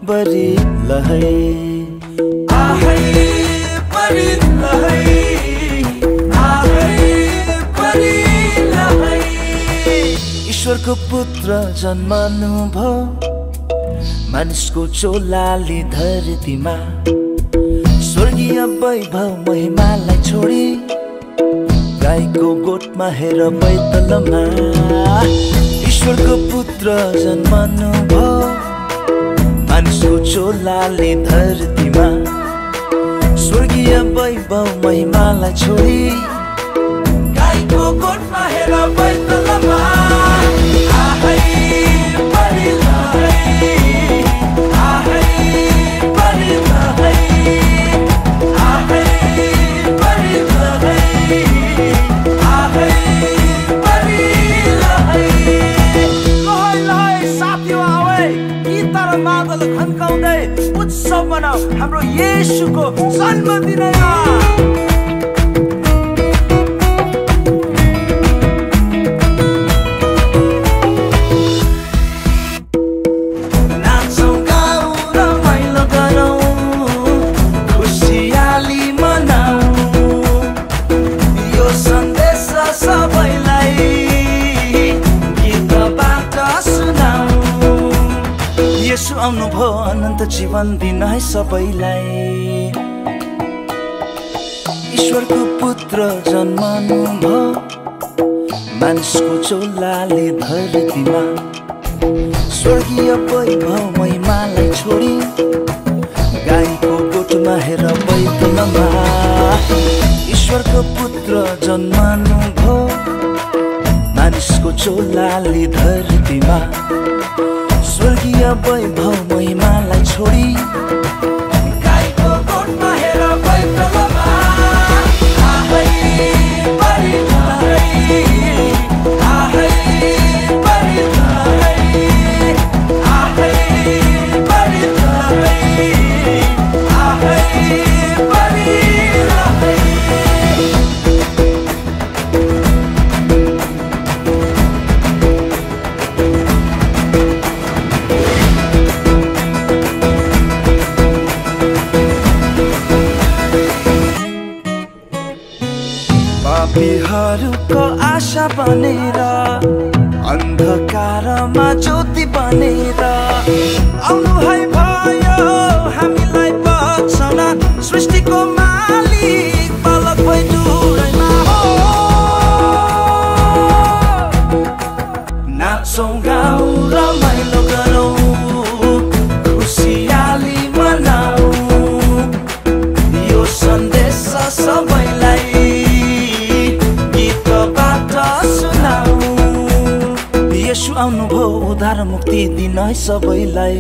बरी लहै आहै बरी लहै आहै बरी लहै। ईश्वरको पुत्र जन्मनु भो मानिसको चोलाले धरतीमा स्वर्गीय वैभव महिमालाई छोडी गाईको गोठमा हेर बैतलमा ईश्वरको पुत्र जन्मनु भो मानिसको चोलाले धरतीमा स्वर्गीय वैभव महिमालाई छोडी गाईको गोठमा हेर बैतलमा आहै बरी लहै आहै बरी लहै आहै बरी लहै आहै बरी लहै। लहै लहै साथी आवे गीत र मादल खन्काउँदै उत्सव मनाऊ हाम्रो येशूको जन्मदिनमा। येशू आउनु भो अनन्त जीवन दिन है सबैलाई। ईश्वरको पुत्र जन्मनु भो मानिसको चोलाले धरतीमा स्वर्गीय वैभव महिमालाई छोडी गाईको गोठमा हेर बैतलमा ईश्वरको पुत्र जन्मनु भो मानिसको चोलाले धरतीमा स्वर्गीय वैभव महिमालाई छोडी गाईको गोठमा हेर बैतलमा आहै बरी लहै आहै बरी लहै आहै बरी लहै आहै बरी लहै। पापीहरूको आशा बनेर अन्धकारमा ज्योति बनेर आउनु है भयो हामीलाई बचाउन सृष्टिको मालिक बालक भई दुरैमा हो। नाचौँ गाउँ रमाइलो गरौँ खुसियाली मनाऊ यो सन्देश सबैलाई येशू आउनु भो उद्धार मुक्ति दिन है सबैलाई।